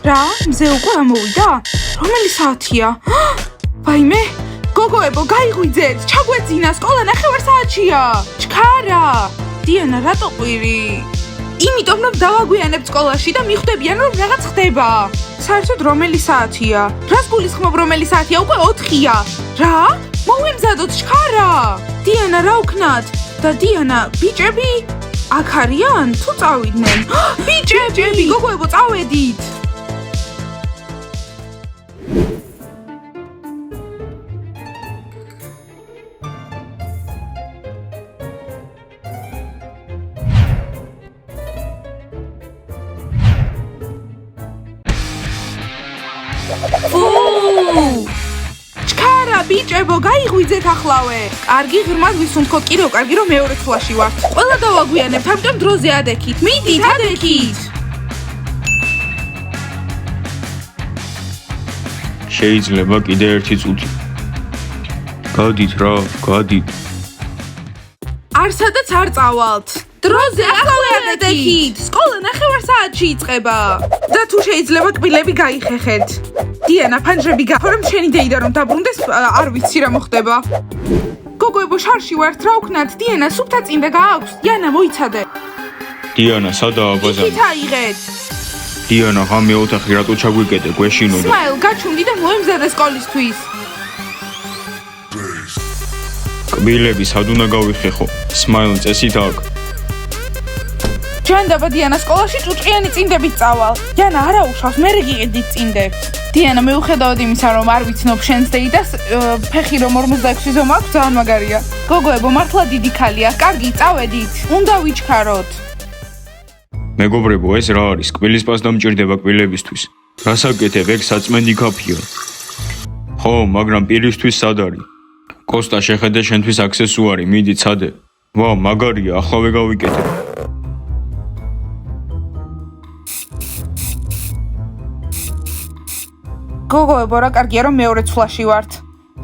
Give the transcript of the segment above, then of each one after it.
რა? მზე უკვე ამოვიდა? რომელი საათია? ვაიმე, გოგოებო, გაიღვიძეთ, ჩაგვეძინა, სკოლა 9 საათია. ჩქარა. დიანა, რატო ყვირი? იმიტომ რომ დავაგვიანებთ სკოლაში და მიხვდებიან რომ რაღაც ხდება. საერთოდ რომელი საათია? რას გულისხმობ რომელი საათია? უკვე 4-ია. რა? მოვემზადოთ ჩქარა. დიანა, რა ვქნათ? და დიანა, ბიჭები აქ არიან? თუ წავიდნენ? ბიჭები, გოგოებო, წავედით. ჩქარა, ბიჭებო, გაიღვიძეთ ახლავე. კარგი, ღრმად ვისუნთქოთ, კიდევ კარგი რომ მეორე თვლაში ვართ. ყველა დავაგვიანებთ, ამიტომ დროზე ადექით. მიდით, ადექით. შეიძლება კიდე ერთი წუთი. გადით რა, გადით. არსადაც არ წავალთ. დროზე ახლავე ადექით. სკოლა 9 საათში იწყება. და თუ შეიძლება კბილები გაიხეხეთ. დიანა, ფანჯრები გაფორმ, შენი დეიდა რომ დაბრუნდეს, არ ვიცი რა მოხდება. გოგოებო, შარში ვართ, რა ვქნათ? დიანა, სუფთა წინდა გააქვს. დიანა, მოიცადე. დიანა, სადაა ბაზარი? იქით აიღეთ. დიანა, ღამე ოთახი რატო ჩაგვიკეტე, გვეშინოდა. სმაილ, გაჩუმდი და მოემზადე სკოლისთვის. კბილები სად უნდა გავიხეხო? სმაილ, წესით აქ. ჯანდაბა, დიანა, სკოლაში ჭუჭყიანი წინდებით წავალ. დიანა, არა უშავს, მე რეგიყიდით წინდებს. დიანა, მიუხედავად იმისა, რომ არ ვიცნობ შენს დეიდას, ფეხი რომ 46 ზომა აქვს, ძალიან მაგარია. გოგოებო, მართლა დიდი ქალია. კარგი, წავედით. უნდა ვიჩქაროთ. მეგობრებო, ეს რა არის? კბილის პასტა მჭირდება კბილებისთვის. რას აკეთებ? ეგ საწმენდი ქაფია. ხო, მაგრამ პირისთვის სად არის? კოსტა, შეხედე შენთვის აქსესუარი, მიდი ცადე. ვა, მაგარია, ახლავე გავიკეთე. გოგოებო, რა კარგია რომ მეორე ცვლაში ვართ.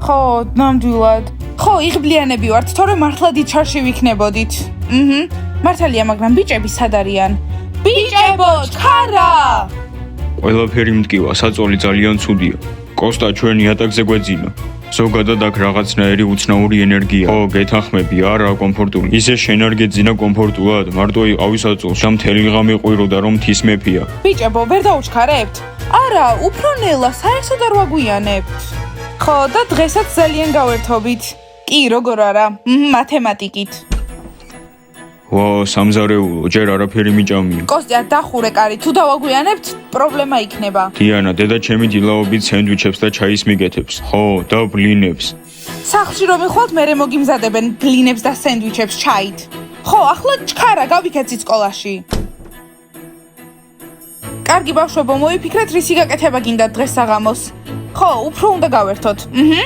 ხო, ნამდვილად. ხო, იღბლიანები ვართ, თორემ მართლა დიდ ჩარში ვიქნებოდით. მართალია, მაგრამ ბიჭები სად არიან? ბიჭებო, ჩქარა! ყველაფერი მტკივა, საწოლი ძალიან ცუდია. კოსტა, ჩვენი ატაკზე გვეძინა. ზოგადად აქ რაღაცნაირი უცნაური ენერგია. ხო, გეთანხმები, არა კომფორტული. ისე შენ არ გეძინა კომფორტულად, მარტო იყავი საწოლში და მთელი ღამე ყვიროდა რომ მთის მეფია. ბიჭებო, ვერ დაუჩქარებთ? არა, უფრო ნელა, საერთოდ არ ვაგვიანებთ. ხო, და დღესაც ძალიან გავერთობით. კი, როგორ არა, მათემატიკით. ვა, სამზარეულო, ჯერ არაფერი მიჭამია. კოსტია, დახურე კარი, თუ დავაგვიანებთ, პრობლემა იქნება. დიანა, დედა ჩემი დილაობით სენდვიჩებს და ჩაის მიგეთებს. ხო, და ბლინებს. სახლში რომ მიხვალთ, მერე მოგიმზადებენ ბლინებს და სენდვიჩებს ჩაით. ხო, ახლა ჩქარა, გავიქეცით სკოლაში. კარგი ბავშვებო, მოიფიქრეთ, რისი გაკეთება გინდათ დღეს საღამოს. ხო, უფრო უნდა გავერთოთ.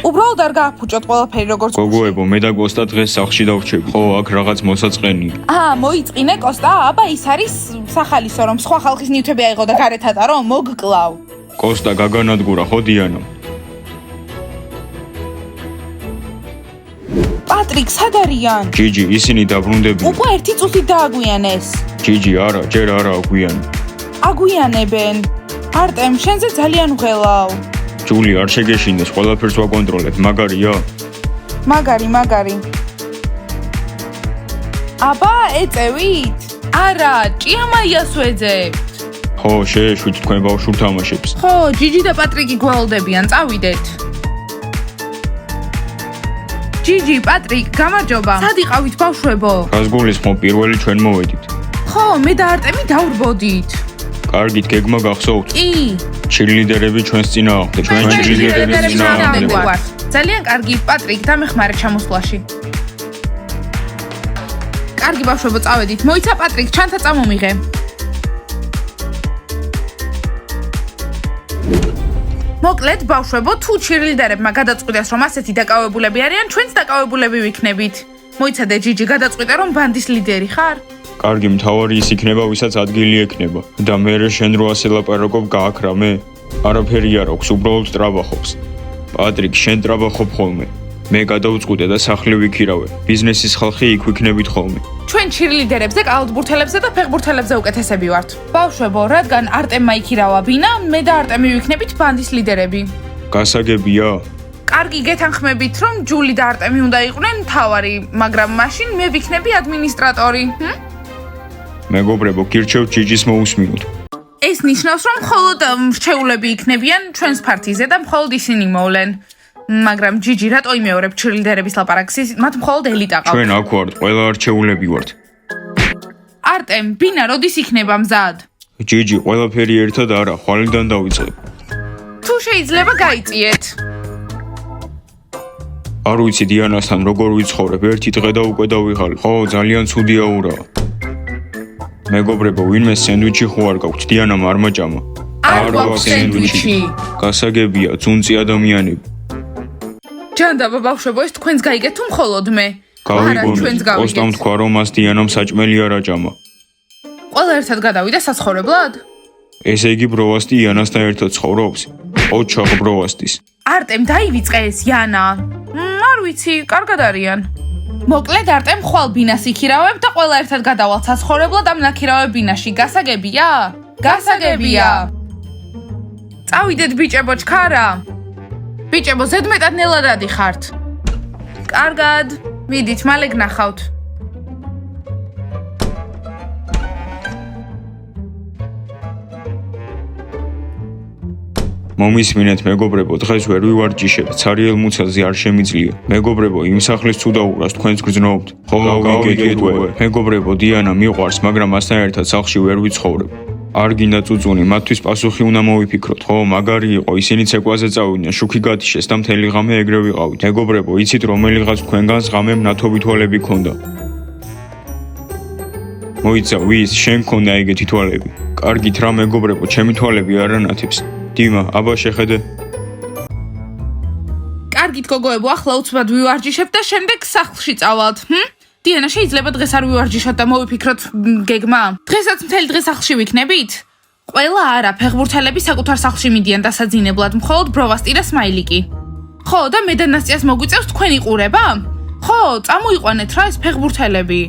უბრალოდ არ გააფუჭოთ ყველაფერი როგორც გოგოებო, მე და კოსტა დღეს სახლში დავრჩები. ხო, აქ რაღაც მოსაწყენია. მოიწყინე კოსტა, აბა ის არის სახალისო, რომ სხვა ხალხის ნივთები აიღო და გარეთ ატარო, მოგკლავ. კოსტა, გაგანადგურა, ხო დიანა? პატრიკ, სად არიან? ჯიჯი, ისინი დაბრუნდებიან. უკვე 1 წუთით დააგვიანეს. ჯიჯი, არა, ჯერ არა აგვიანი. აგვიანებენ. არტემ, შენზე ძალიან ვღელავ. ჯული, არ შეგეშინდეს, ყველაფერს ვაკონტროლებ, მაგარია? მაგარი. აბა, ეწევით? არა, ჭიამაიას ვეძებთ. ხო, შეეშვით თქვენ ბავშვურ თამაშებს. ხო, ჯიჯი და პატრიკი გვალდებიან, წავიდეთ. ჯიჯი, პატრიკ, გამარჯობა. სად იყავით ბავშვებო? რას გულისხმობ, პირველი ჩვენ მოვედით. ხო, მე და არტემი დავრბოდით. კარგით, გეგმა გახსოვთ? კი. ჩირლიდერები ჩვენს წინააღმდეგ. ჩვენ ჩირლიდერების წინააღმდეგ ვართ. ძალიან კარგი, პატრიკ, დამეხმარე ჩამოსვლაში. კარგი ბავშვებო, წავედით. მოიცა პატრიკ, ჩანთა წამომიღე. მოკლედ, ბავშვებო, თუ ჩირლიდერებმა გადაწყვიტეს, რომ ასეთი დაკავებულები არიან, ჩვენც დაკავებულები ვიქნებით. მოიცადე ჯიჯი, გადაწყვიტე, რომ ბანდის ლიდერი ხარ? კარგი, მთავარი ის იქნება, ვისაც ადგილი ექნება. და მე შენ რო ასე ლაპარაკობ, გააქრამე? არაფერი არ აქვს, უბრალოდ ტრაბახობს. პატრიკ, შენ ტრაბახობ ხოლმე. მე გადავწყვიტე და სახლი ვიქირავე. ბიზნესის ხალხი იქ ვიქნებით ხოლმე. ჩვენ ჩირლიდერებზე, კალათბურთელებზე და ფეხბურთელებზე უკეთესები ვართ. ბავშვებო, რადგან არტემმა იქირავა ბინა, მე და არტემი ვიქნებით ბანდის ლიდერები. გასაგებია? კარგი, გეთანხმებით, რომ ჯული და არტემი უნდა იყვნენ მთავარი, მაგრამ მაშინ მე ვიქნები ადმინისტრატორი. მეგობრებო, გირჩევთ ჯიჯის მოусმინოთ. ეს ნიშნავს, რომ მხოლოდ მრჩეულები იქნებიან ჩვენს პარტიზე და მხოლოდ ისინი მოვლენ. მაგრამ ჯიჯი რატო იმეორებ ჩირლიდერების ლაპარაკს? მათ მხოლოდ ელიტა ყავთ. ჩვენ აქ ვართ, ყველა არჩეულები ვართ. არტემ, ბინა როდის იქნება მზად? ჯიჯი, ყველაფერი ერთად არა, ხვალიდან დავიწყებ. თუ შეიძლება გაიწიეთ. არ ვიცი დიანასთან როგორ ვიცხოვრებ, ერთი დღე და უკვე დავიღალე. ხო, ძალიან ცუდია ურაა. მეგობრებო, ვინმე სენდვიჩი ხო არ გაქვთ? დიანამ არ მაჭამა. არ გვაქვს სენდვიჩი. გასაგებია, ძუნწი ადამიანები. ჯანდაბა ბავშვებო, ეს თქვენს გაიგეთ თუ მხოლოდ მე? გავიგონეთ, კოსტამ თქვა, რომ მას დიანამ საჭმელი არ აჭამა. ყველა ერთად გადავიდა საცხოვრებლად? ესე იგი ბროვასტი იანასთან ერთად ცხოვრობს? ოჩახ ბროვასტის. არტემ დაივიწყე ეს იანა. არ ვიცი, კარგად არიან. მოკლედ არტემ ხვალ ბინას იქირავებ და ყველა ერთად გადავალთ საცხოვრებლად ამ ნაქირავებ ბინაში. გასაგებია? გასაგებია. წავიდეთ ბიჭებო, ჩქარა. ბიჭებო, ზედმეტად ნელადადი ხართ. კარგად, მიდით, მალე გნახავთ. მომისმინეთ მეგობრებო, დღეს ვერ ვივარჯიშებთ, ცარიელ მუცელზე არ შემიძლია. მეგობრებო, იმ სახლის ცუდაურას თქვენც გრძნობთ. ხო, გავიგეთ ვე. მეგობრებო, დიანა მიყვარს, მაგრამ მასთან ერთად სახლში ვერ ვიცხოვრებ. არ გინდა წუწუნი, მათთვის პასუხი უნდა მოვიფიქროთ. ხო, მაგარი იყო, ისინი ცეკვაზე წავიდნენ, შუქი გათიშეს და მთელი ღამე ეგრე ვიყავით. მეგობრებო, იცით რომელიღაც თქვენგანს ღამე მნათობი თვალები ქონდა. მოიცა, ვის, შენ ქონდა ეგეთი თვალები. კარგით რა მეგობრებო, ჩემი თვალები არ ანათებს. დიმა, აბა შეხედე. კარგით გოგოებო, ახლა უცბად ვივარჯიშებთ და შემდეგ სახლში წავალთ. დიანა, შეიძლება დღეს არ ვივარჯიშოთ და მოვიფიქროთ გეგმა? დღესაც მთელი დღე სახლში ვიქნებით? ყველა არა, ფეხბურთელები საკუთარ სახლში მიდიან დასაძინებლად, მხოლოდ ბროვასტი და სმაილიკი. ხო, და მე და ნასტიას მოგვიწევს თქვენი ყურება? ხო, წამოიყვანეთ რა ეს ფეხბურთელები.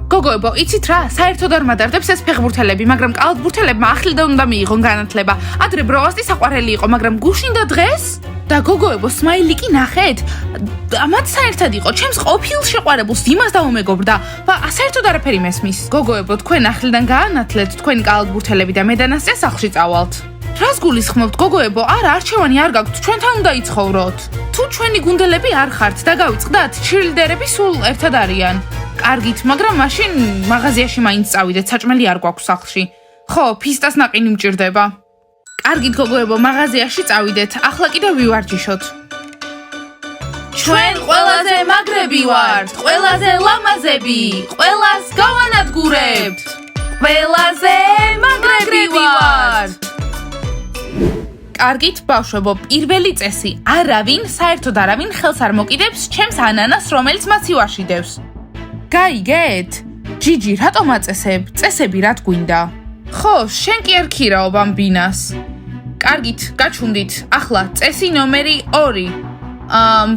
გოგოებო, იცით რა, საერთოდ არ მადარდებს ეს ფეხბურთელები, მაგრამ კალათბურთელებმა ახლიდან უნდა მიიღონ განათლება. ადრე ბროვასტი საყვარელი იყო, მაგრამ გუშინდა დღეს? და გოგოებო, სმაილიკი ნახეთ? ამათ საერთად იყო, ჩემს ყოფილ შეყვარებულს იმას დაუმეგობრდა. საერთოდ არაფერი მესმის. გოგოებო, თქვენ ახლიდან გაანათლეთ, თქვენი კალათბურთელები და მე და ნასტია სახლში წავალთ. რას გულისხმობთ, გოგოებო? არა, არჩევანი არ გაქვთ, ჩვენთან უნდა იცხოვროთ. თუ ჩვენი გუნდელები არ ხართ და გავიწყდათ, ჩირლიდერები სულ ერთად არიან. კარგით, მაგრამ მაშინ მაღაზიაში მაინც წავიდეთ, საჭმელი არ გვაქვს სახლში. ხო, ფისტას ნაყინი მჭირდება. კარგით გოგოებო, მაღაზიაში წავიდეთ, ახლა კიდევ ვივარჯიშოთ. ჩვენ ყველაზე მაგრები ვართ, ყველაზე ლამაზები, ყველას გავანადგურებთ. ყველაზე მაგრები ვართ. კარგით ბავშვებო, პირველი წესი, არავინ, საერთოდ არავინ ხელს არ მოკიდებს ჩემს ანანას, რომელიც მაცივარში დევს. გაიგეთ? ჯიჯი, რატომ აწესებ? წესები რა გვინდა? ხო, შენ კი არ ქირაობ ამ ბინას. კარგით, გაჩვდით. ახლა წესი ნომერი 2.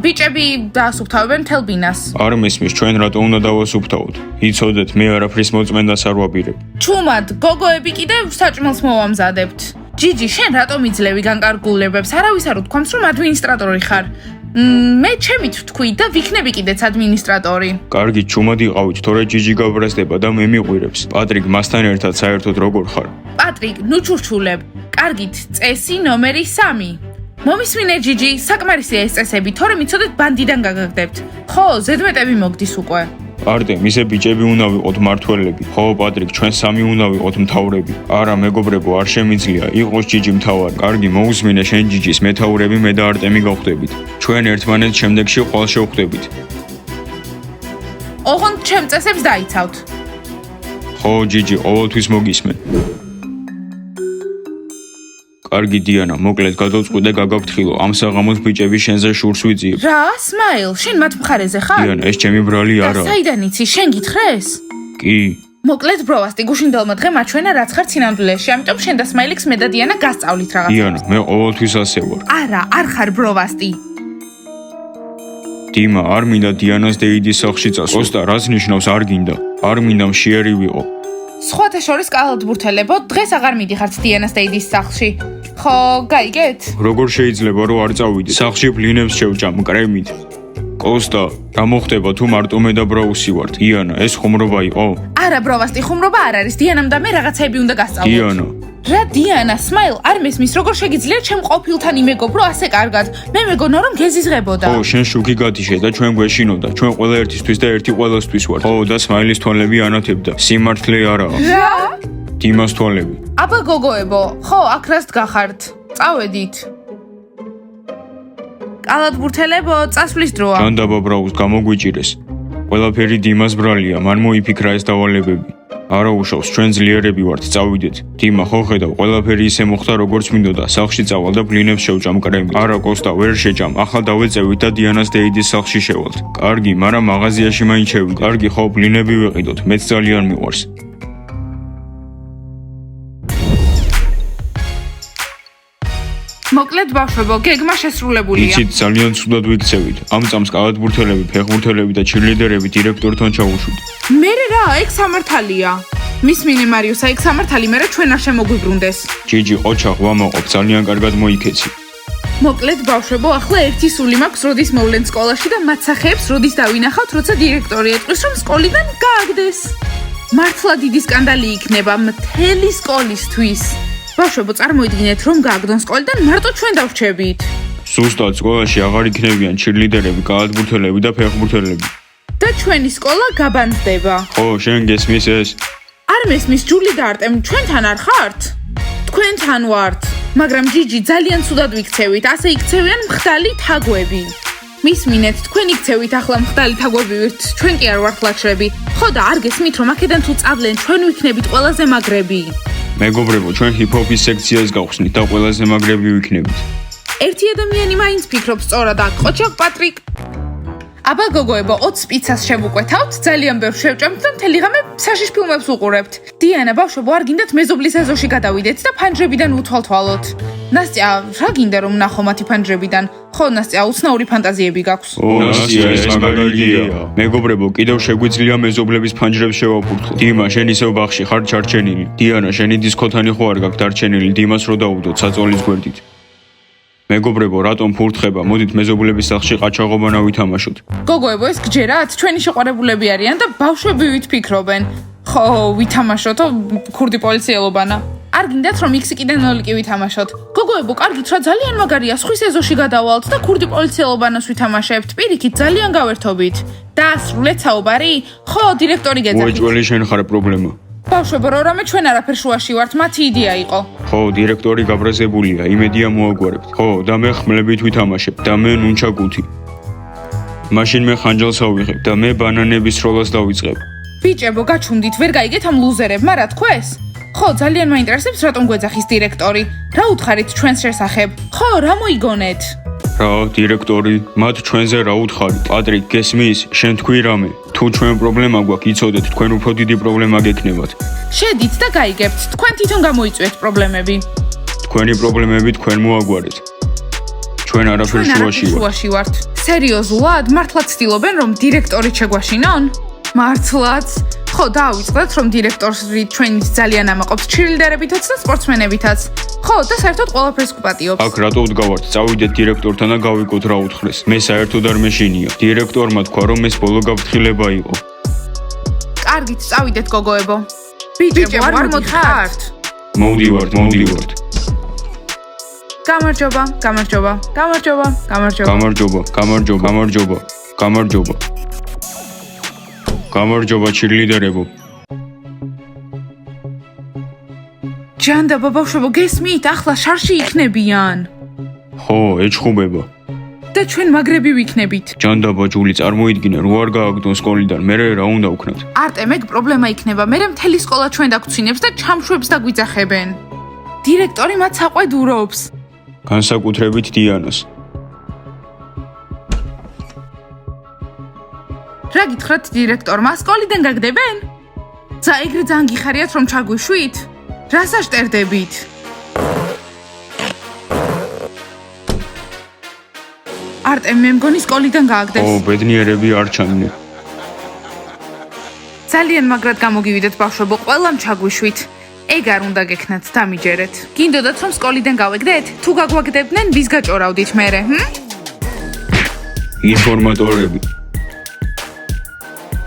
ბიჭები დაასუფთავებენ მთელ ბინას. არ მესმის, ჩვენ რატო უნდა დავასუფთავოთ? იცოდეთ, მე არაფრის მოწმენდას არ ვაპირებ. ჩუმად, გოგოები კიდევ საჭმელს მოვამზადებთ. ჯიჯი, შენ რატომ იძლევი განკარგულებებს? არავის არ უთქვამს, რომ ადმინისტრატორი ხარ. მე ჩემით ვთქვი და ვიქნები კიდეც ადმინისტრატორი. კარგი, ჩუმად იყავით, თორე ჯიჯი გაბრაზდება და მე მიყვირებს. პატრიკ, მასთან ერთად საერთოდ როგორ ხარ? პატრიკ, ნუ ჩურჩულებ. კარგით, წესი ნომერი 3. მომისმინე ჯიჯი, საკმარისია ეს წესები, თორე მიცოდეთ ბანდიდან გაგაგდებთ. ხო, ზედმეტები მოგდის უკვე. არტემ, ისე ბიჭები უნდა ვიყოთ მართველები. ხო, პატრიკ, ჩვენ სამი უნდა ვიყოთ მთავრები. არა, მეგობრებო, არ შემიძლია, იყოს ჯიჯი მთავარი. კარგი, მოусმინე შენ ჯიჯის მეთაურები, მე და არტემი გავხდებით. ჩვენ ერთმანეთს შემდეგში ყვალ შევხვდებით. ოღონდ ჩემ წესებს დაიცავთ. ხო, ჯიჯი, ყოველთვის მოგისმენ. კარგი დიანა, მოკლედ გადავწყვიტე გაგაფრთხილო, ამ საღამოს ბიჭები შენზე შურს ვიძიებ. რა, სმაილ, შენ მათ მხარეზე ხარ? დიანა, ეს ჩემი ბრალი არა. საიდან იცი, შენ გითხრეს? კი. მოკლედ ბროვასტი, გუშინდელმა დღემ აჩვენა რაც ხარ ცინამდვილეში, ამიტომ შენ და სმაილიქს მე და დიანა გასწავლით რაღაცა. დიანა, მე ყოველთვის ასე ვარ. არა, არ ხარ ბროვასტი. დიმა არ მინდა დიანას დეიდის სახლში წასვლა. კოსტა რაც ნიშნავს არ გინდა. არ მინდა მშიერი ვიყო. სხვათა შორის კალათბურთელებო, დღეს აღარ მიდიხართ დიანას დეიდის სახლში. ხო, გაიგეთ? როგორ შეიძლება რომ არ წავიდე? სახლში ბლინებს შევჭამ კრემით. კოსტა, რა მოხდება თუ მარტო მე და ბრაუსი ვართ? დიანა, ეს ხუმრობა იყო? არა, ბროვასტი, ხუმრობა არ არის. დიანამ და მე რაღაცები უნდა გასწავლოთ. დიანა, რა დიანა, სმაილ, არ მესმის, როგორ შეგიძლია ჩემ ყოფილთან იმეგობრო ასე კარგად? მე მეგონა რომ გეზიზღებოდა. ხო, შენ შუქი გათიშე და ჩვენ გვეშინოდა. ჩვენ ყველა ერთისთვის და ერთი ყველასთვის ვართ. ხო, და სმაილის თვალები ანათებდა. სიმართლე არაა. რა? დიმას თვალები. აბა გოგოებო, ხო, აქ რას გახართ? წავედით. კალათბურთელებო, წასვლის დროა. ჯანდაბა ბრაუს გამოგვიჭირეს. ყველაფერი დიმას ბრალია, მან მოიფიქრა ეს დავალებები. არა უშავს, ჩვენ ძლიერები ვართ, წავიდეთ. დიმა, ხო ხედავ, ყველაფერი ისე მოხდა, როგორც მინდოდა. სახლში წავალ და ბლინებს შევჭამ კრემი. არა, კოსტა, ვერ შეჭამ. ახლა დავეწევით და დიანას დეიდის სახლში შევალთ. კარგი, მაგრამ მაღაზიაში მაინც შევიდეთ. კარგი, ხო, ბლინები ვიყიდოთ. მეც ძალიან მიყვარს. მოკლედ ბავშვებო, გეგმა შესრულებულია. იცით, ძალიან ცუდად ვიქცევით. ამ წამს კალათბურთელები, ფეხბურთელები და ჩირლიდერები დირექტორთან ჩაუშვით. მერე რა, ეგ სამართალია. მისმინე მარიუსა, ეგ სამართალი მერე ჩვენ არ შემოგვიბრუნდეს. ჯიჯი, ყოჩა, ღვამაყოფ, ძალიან კარგად მოიქეცი. მოკლედ ბავშვებო, ახლა ერთი სული მაქვს, როდის მოვლენ სკოლაში და მათ სახეებს როდის დავინახავთ, როცა დირექტორი ეტყვის, რომ სკოლიდან გააგდეს. მართლა დიდი სკანდალი იქნება მთელი სკოლისთვის. ბავშვებო, წარმოიდგინეთ, რომ გააგდონ სკოლიდან მარტო ჩვენ დავრჩებით. სუსტად სკოლაში აღარ იქნებიან ჩირლიდერები, კალათბურთელები და ფეხბურთელები. და ჩვენი სკოლა გაბანდება. ხო, შენ გესმის ეს? არ მესმის, ჯული და არტემ, ჩვენთან არ ხართ? თქვენთან ვართ. მაგრამ ჯიჯი, ძალიან ცუდად ვიქცევით, ასე იქცევიან მხდალი თაგვები. მისმინეთ, თქვენ იქცევით ახლა მხდალი თაგვები ვართ, ჩვენ კი არ ვართ ლაჩრები. ხო და არ გესმით, რომ აქედან თუ წავლენ, ჩვენ ვიქნებით ყველაზე მაგრები. მეგობრებო, ჩვენ ჰიპ-ჰოპის სექციას გავხსნით და ყველაზე მაგრები ვიქნებით. ერთი ადამიანი მაინც ფიქრობს სწორად აქ, ყოჩაკ პატრიკ. აბა გოგოებო, 20 პიცას შევუკვეთავთ, ძალიან ბევრ შევჭამთ და მთელი ღამე საშიშ ფილმებს უყურებთ. დიანა, ბავშვებო, არ გინდათ მეზობლის ეზოში გადავიდეთ და ფანჯრებიდან უთვალთვალოთ. ნასტია, რა გინდა რომ ნახო მათი ფანჯრებიდან? ხო, ნასტია, უცნაური ფანტაზიები გაქვს. ნასტია, ეს მაგალითია. მეგობრებო, კიდევ შეგვიძლია მეზობლების ფანჯრებს შევაფურთხოთ. დიმა, შენ ისევ ბაღში ხარ ჩარჩენილი. დიანა, შენი დისკოთანი ხო არ გაქვს დარჩენილი, დიმას რო დაუდოთ საწოლის გვერდით. მეგობრებო, რატომ ფურთხება? მოდით მეზობლების სახლში ყაჩაღობანა ვითამაშოთ. გოგოებო, ეს გჯერათ? ჩვენი შეყვარებულები არიან და ბავშვები ვითფიქრობენ. ხო, ვითამაშოთო ქურდი პოლიციელობანა. არ გინდათ რომ მიქსიკიდან ნოლიკი ვითამაშოთ. გოგოებო, კარგით რა, ძალიან მაგარია, სხვის ეზოში გადავალთ და ქურდი პოლიციელობანას ვითამაშებთ. პირიქით ძალიან გავერთობით. დაასრულეთ საუბარი? ხო, დირექტორი გეძახით. უეჭველი შენ ხარ პრობლემა. ბავშვებო, რამე ჩვენ არაფერ შუაში ვართ, მათი იდეა იყო. ხო, დირექტორი გაბრაზებულია, იმედია მოაგვარებთ. ხო, და მე ხმლებით ვითამაშებ და მე ნუნჩაკუთი. მაშინ მე ხანჯალს ავიღებ და მე ბანანების როლას დავიწყებ. ბიჭებო, გაჩვდით, ვერ გაიგეთ ამ ლუზერებმა რა თქვეს? ხო, ძალიან მაინტერესებს რატომ გვეძახის დირექტორი. რა უთხარით ჩვენს შესახებ? ხო, რა მოიგონეთ? რა, დირექტორი, მათ ჩვენზე რა უთხარით? პატრიკ, გესმის? შენ თქვი რამე? თუ ჩვენ პრობლემა გვაქვს, იცოდეთ, თქვენ უფრო დიდი პრობლემა გექნებათ. შედით და გაიგებთ, თქვენ თვითონ გამოიწვიეთ პრობლემები. თქვენი პრობლემები თქვენ მოაგვარეთ. ჩვენ არაფერ შუაში ვართ. სერიოზულად, მართლა ცდილობენ რომ დირექტორი შეგვაშინონ? მართლაც? ხო, დავიწყდეთ რომ დირექტორი ჩვენით ძალიან ამაყობს ჩირლიდერებითაც და სპორტსმენებითაც. ხო, და საერთოდ ყველაფერს გვპატიობს. აქ რატო ვდგავართ? წავიდეთ დირექტორთან და გავიგოთ რა უთხრეს. მე საერთოდ არ მეშინია. დირექტორმა თქვა რომ ეს ბოლო გაფრთხილება იყო. კარგით, წავიდეთ გოგოებო. ბიჭებო, არ მოდიხართ? მოვდივართ. გამარჯობა. გამარჯობა ჩირლიდერებო. ჯანდაბა ბავშვებო, გესმით, ახლა შარში იქნებიან. ხო, ეჩხუბება. და ჩვენ მაგრები ვიქნებით. ჯანდაბა ჯული, წარმოიდგინე, რო არ გააგდონ სკოლიდან, მე რა უნდა ვქნათ? არტემ, ეგ პრობლემა იქნება. მე მთელი სკოლა ჩვენ დაგცინებს და ჩამშვებს დაგვიძახებენ. დირექტორი მათ საყვედურობს. განსაკუთრებით დიანას. რა გითხრათ დირექტორმა, სკოლიდან გაგდებენ? ცა ეგრე ძალიან გიხარიათ რომ ჩაგვიშვით? რას აშტერდებით? არტემ მე მგონი სკოლიდან გააგდეს. ო, ბედნიერები არ ჩანდნენ. ძალიან მაგრად გამოგივიდეთ ბავშვებო, ყველამ ჩაგვიშვით. ეგ არ უნდა გექნათ, დამიჯერეთ. გინდოდათ რომ სკოლიდან გავეგდეთ? თუ გაგვაგდებდნენ, ვის გაჭორავდით მერე, ინფორმატორები.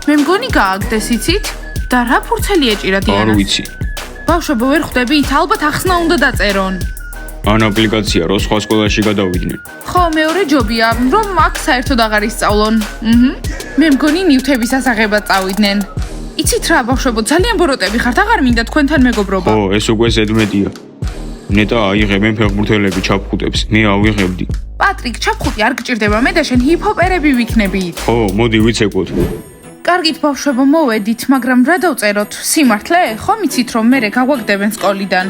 მე მგონი გააგდეს, იცით? და რა ფურცელი ეჭირა არ დიანას? ვიცი. ბავშვებო, ვერ ხვდებით? ალბათ ახსნა უნდა დაწერონ. ან აპლიკაცია რო სხვა სკოლაში გადავიდნენ. ხო, მეორე ჯობია, რომ აქ საერთოდ აღარ ისწავლონ. მე მგონი ნივთების ასაღებად წავიდნენ. იცით რა, ბავშვებო, ძალიან ბოროტები ხართ, აღარ მინდა თქვენთან მეგობრობა. ო, ეს უკვე ზედმეტია. ნეტა აიღებენ ფეხბურთელები ჩაფხუტებს. მე ავიღებდი. პატრიკ, ჩაფხუტი არ გჭირდება, მე და შენ ჰიპ-ჰოპერები ვიქნებით. ხო, მოდი ვიცეკოთ. კარგით ბავშვებო, მოვედით, მაგრამ რა დავწეროთ? სიმართლე? ხომ იცით რომ მე გაგვაგდებენ სკოლიდან?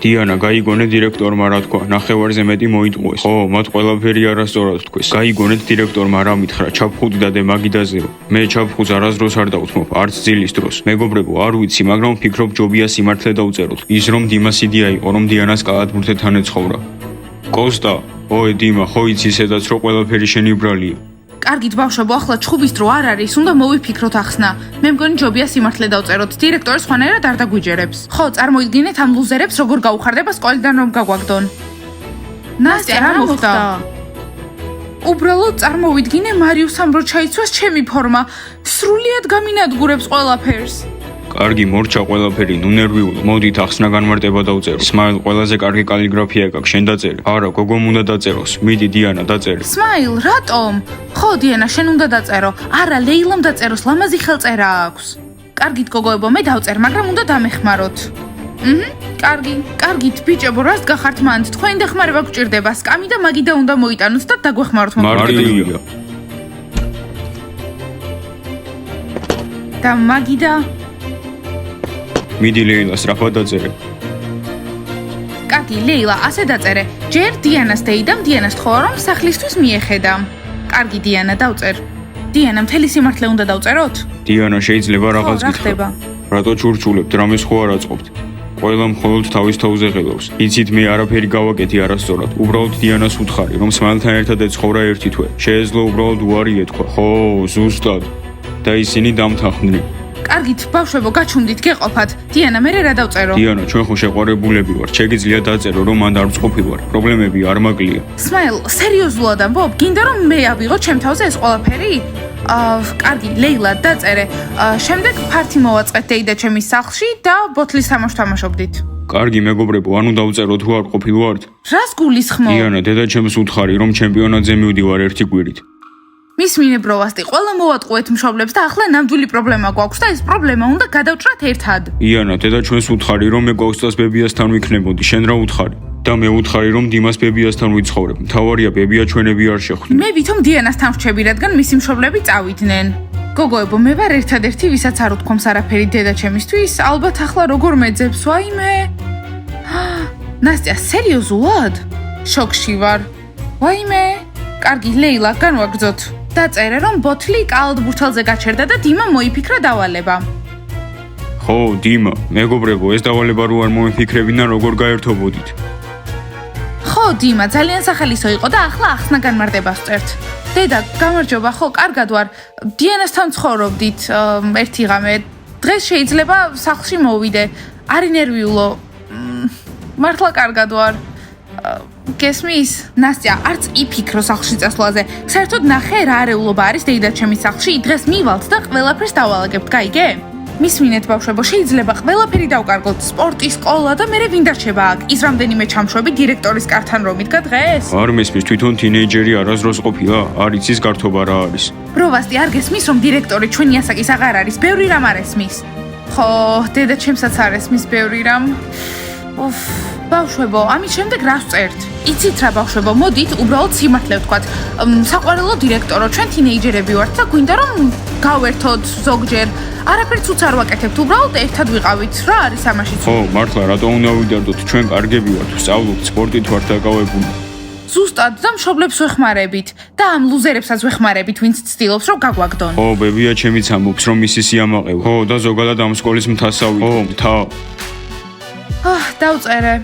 დიანა, გაიგონე დირექტორმა რა თქვა, ნახევარზე მეტი მოიტყუეს. ხო, მათ ყველაფერი არასწორად თქვეს. გაიგონეთ დირექტორმა რა მითხრა, ჩაფხუტი და მაგიდაზეო. მე ჩაფხუტს არასდროს არ დავთმობ, არც ძილის დროს. მეგობრებო, არ ვიცი, მაგრამ ვფიქრობ ჯობია სიმართლე დავწეროთ. ის რომ დიმას იდეა იყო, რომ დიანას კალათბურთთან ეცხოვრა. კოსტა, ოე დიმა, ხო იცი ისედაც რომ ყველაფერი შენი ბრალია. კარგით ბავშვებო, ახლა ჩხუბის დრო არ არის, უნდა მოვიფიქროთ ახსნა. მე მგონი ჯობია სიმართლე დავწეროთ. დირექტორი სხვანაირად არ დაგვიჯერებს. ხო, წარმოიდგინეთ ამ ლუზერებს როგორ გაუხარდება სკოლიდან რომ გაგვაგდონ. ნასტია, რა მოხდა? უბრალოდ წარმოვიდგინე მარიუსამ რო ჩაიცვას ჩემი ფორმა. სრულიად გამინადგურებს ყველაფერს. კარგი, მორჩა ყველაფერი, ნუ ნერვიულო. მოდით ახსნა განმარტება დავწერო. სმაილ, ყველაზე კარგი კალიგრაფია გაქვს, შენ დაწერე. არა, გოგომ უნდა დაწეროს. მიდი დიანა, დაწერე. სმაილ, რატომ? ხო, დიანა, შენ უნდა დაწერო. არა, ლეილამ დაწეროს, ლამაზი ხელწერა აქვს. კარგით, გოგოებო, მე დავწერ, მაგრამ უნდა დამეხმაროთ. კარგით, ბიჭებო, რას გახართ მანდ? თქვენი დახმარება გჭირდება. სკამი და მაგიდა უნდა მოიტანოთ და დაგვეხმაროთ მარტივია. და მაგიდა მიდი ლეილას რაფა დაწერე. კარგი, ლეილა, ასე დაწერე. ჯერ დიანას დეიდამ დიანას თხოვა რომ სახლისთვის მიეხედა. კარგი, დიანა, დავწერ. დიანა, მთელი სიმართლე უნდა დავწეროთ? დიანა, შეიძლება რაღაც რა ხდება? რატო ჩურჩულებთ, რამეს ხო არ აწყობთ? ყველა მხოლოდ თავის თავზე ღელავს. იცით, მე არაფერი გავაკეთე არასწორად. უბრალოდ დიანას უთხარი, რომ სმაილთან ერთად ეცხოვრა ერთი თვე. შეეძლო უბრალოდ უარი ეთქვა. ხო, ზუსტად. და ისინი დამთანხმდნენ. კარგით, ბავშვებო, გაჩვდით, გეყოფათ. დიანა, მე რა დავწერო? დიანა, ჩვენ ხო შეყვარებულები ვართ. შეგიძლია დაწერო, რომ მანდ არ მწყობილვარ. პრობლემები არ მაკლია. სმაილ, სერიოზულად ამბობ? გინდა რომ მე ავიღო ჩემ თავზე ეს ყველაფერი? კარგი, ლეილა, დაწერე. შემდეგ ფართი მოვაწყეთ დეიდაჩემის სახლში და ბოთლის თამაშს თამაშობდით. კარგი, მეგობრებო, ანუ დავწერო თუ არ ყოფილვართ? რას გულისხმობ? დიანა, დედაჩემს უთხარი, რომ ჩემპიონატზე მივდივარ ერთი კვირით. მის მინებროვასტი, ყველა მოვატყუეთ მშობლებს და ახლა ნამდვილი პრობლემა გვაქვს და ეს პრობლემა უნდა გადავჭრათ ერთად. იანა, დედა ჩვენს უთხარი, რომ მე კოსტას ბებიასთან ვიქნებოდი, შენ რა უთხარი? და მე უთხარი, რომ დიმას ბებიასთან ვიცხოვრებ. მთავარია, ბებია ჩვენები არ შეხვდნენ. მე ვითომ დიანასთან ვრჩები, რადგან მისი მშობლები წავიდნენ. გოგოებო, მე ვარ ერთადერთი, ვისაც არ უთქვამს არაფერი დედაჩემისთვის, ალბათ ახლა როგორ მეძებს, ვაიმე? ნასტია, სერიოზულად? შოკში ვარ. ვაიმე? კარგი, ლეილა, განვაგრძოთ. დაწერე, რომ ბოთლი კალათბურთელზე გაჩერდა და დიმა მოიფიქრა დავალება. ხო, დიმა, მეგობრებო, ეს დავალება რო არ მომიფიქრებინა, როგორ გაერთობოდით? ხო, დიმა, ძალიან სახალისო იყო და ახლა ახსნა განმარტებას ვწერთ. დედა, გამარჯობა, ხო, კარგად ვარ. დიანასთან ცხოვრობდით ერთი ღამე. დღეს შეიძლება სახლში მოვიდე. არი ნერვიულო. მართლა კარგად ვარ. გესმის? ნასტია, არც იფიქრო სახლში წასვლაზე. საერთოდ ნახე რა არეულობა არის დეიდაჩემის სახლში. დღეს მივალთ და ყველაფერს დავალაგებთ, გაიგე? მისმინეთ ბავშვებო, შეიძლება ყველაფერი დავკარგოთ. სპორტი, სკოლა და მე ვინ დარჩება აქ? ის რამდენიმე ჩამშვები დირექტორის კართან რომ იდგა დღეს? არ მესმის, თვითონ თინეიჯერი არასდროს ყოფილა? არ იცის გართობა რა არის? ბროვასტი, არ გესმის რომ დირექტორი ჩვენი ასაკის აღარ არის? ბევრი რამ არ ესმის. ხო, დედაჩემსაც არ ესმის ბევრი რამ. უფ, ბავშვებო, ამის შემდეგ რა ვწერთ? იცით რა ბავშვებო, მოდით უბრალოდ სიმართლე ვთქვათ. საყვარელო დირექტორო, ჩვენ თინეიჯერები ვართ და გვინდა რომ გავერთოთ ზოგჯერ. არაფერს უც არ ვაკეთებთ, უბრალოდ ერთად ვიყავით. რა არის ამაში? ხო, მართლა, რატო უნდა ვიდარდოთ? ჩვენ კარგები ვართ, ვსწავლობთ, სპორტით ვართ დაკავებული. ზუსტად და მშობლებს ვეხმარებით და ამ ლუზერებსაც ვეხმარებით, ვინც ცდილობს რომ გაგვაგდონ. ხო, ბებია ჩემიც ამბობს, რომ მისი სიამაყეო. ხო, და ზოგადად ამ სკოლის მთასავი. ხო, მთა. დავწერე.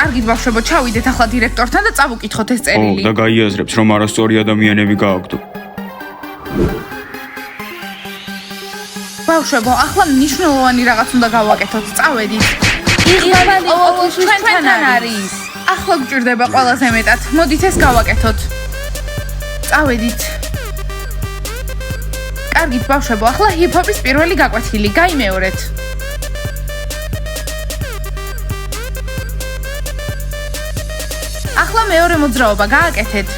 კარგით ბავშვებო, ჩავიდეთ ახლა დირექტორთან და წავუკითხოთ ეს წერილი. და გაიაზრებთ, რომ არასწორი ადამიანები გააგდო. ბავშვებო, ახლა მნიშვნელოვანი რაღაც უნდა გავაკეთოთ. წავედით. იღავალი ყოველთვის ჩვენთან არის. ახლა გვჭირდება ყველაზე მეტად. მოდით ეს გავაკეთოთ. წავედით. კარგით ბავშვებო, ახლა ჰიპ-ჰოპის პირველი გაკვეთილი გაიმეორეთ. ახლა მეორე მოძრაობა გააკეთეთ.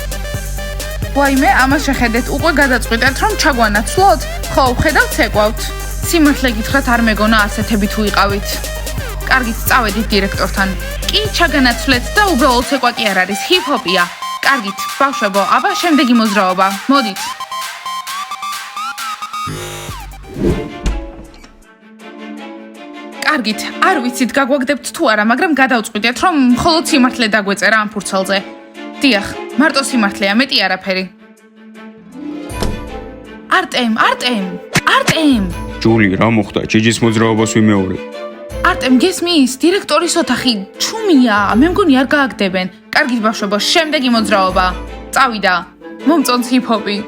ვაიმე, ამას შეხედეთ, უკვე გადაწყვიტეთ, რომ ჩაგვანაცვლოთ? ხო, ვხედავთ, ცეკვავთ. სიმართლე გითხრათ, არ მეგონა ასეთები თუ იყავით. კარგით, წავედით დირექტორთან. კი, ჩაგანაცვლეთ და უბრალოდ ცეკვა კი არ არის, ჰიპ-ჰოპია. კარგით, ბავშვებო, აბა შემდეგი მოძრაობა. მოდით. კარგით, არ ვიცით გაგვაგდებთ თუ არა, მაგრამ გადავწყვიტეთ, რომ მხოლოდ სიმართლე დაგვეწერა ამ ფურცელზე. დიახ, მარტო სიმართლეა, მეტი არაფერი. არტემ! ჯული, რა მოხდა? ჯიჯის მოძრაობას ვიმეორე. არტემ, გესმის? დირექტორის ოთახი ჩუმია, მე მგონი არ გააგდებენ. კარგით ბავშვებო, შემდეგი მოძრაობა. წავიდა. მომწონს ჰიპ-ჰოპი.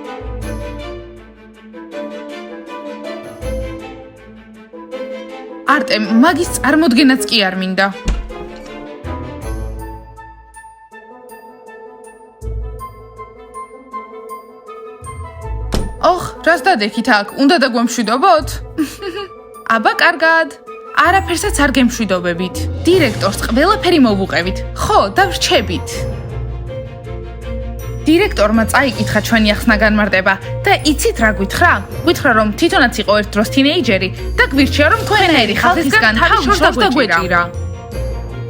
არტემ, მაგის წარმოდგენაც კი არ მინდა. რას დადექით აქ? უნდა დაგვემშვიდობოთ? აბა, კარგად. არაფერსაც არ გემშვიდობებით. დირექტორს ყველაფერი მოვუყევით. ხო, დავრჩებით. დირექტორმა წაიკითხა ჩვენი ახსნა განმარტება და იცით რა გვითხრა? გვითხრა, რომ თვითონაც იყო ერთ დროს თინეიჯერი და გვირჩია, რომ თქვენაერი ხალხისგან თავი შორს დაგვეჭირა.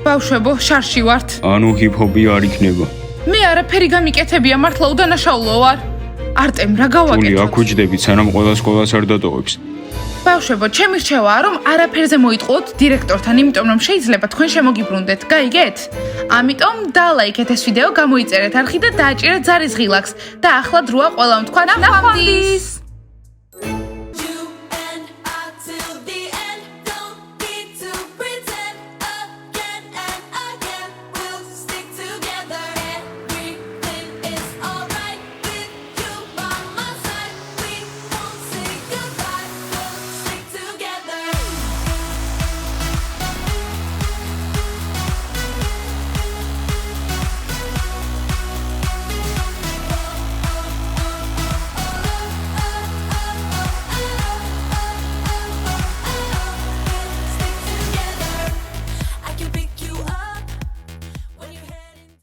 ბავშვებო, შარში ვართ. ანუ ჰიპ-ჰოპი არ იქნება. მე არაფერი გამიკეთებია, მართლა უდანაშაულო ვარ. არტემ, რა გავაკეთოთ? ჯული, აქ ვიჯდებით, სანამ ყველა სკოლას არ დატოვებს. ბავშვებო, ჩემი რჩევაა, რომ არაფერზე მოიტყუოთ დირექტორთან, იმიტომ რომ შეიძლება თქვენ შემოგიბრუნდეთ. გაიგეთ? ამიტომ დალაიქეთ ეს ვიდეო, გამოიწერეთ არხი და დააჭირეთ ზარის ღილაკს. და ახლა დროა ყველამ თქვა ნახვამდის.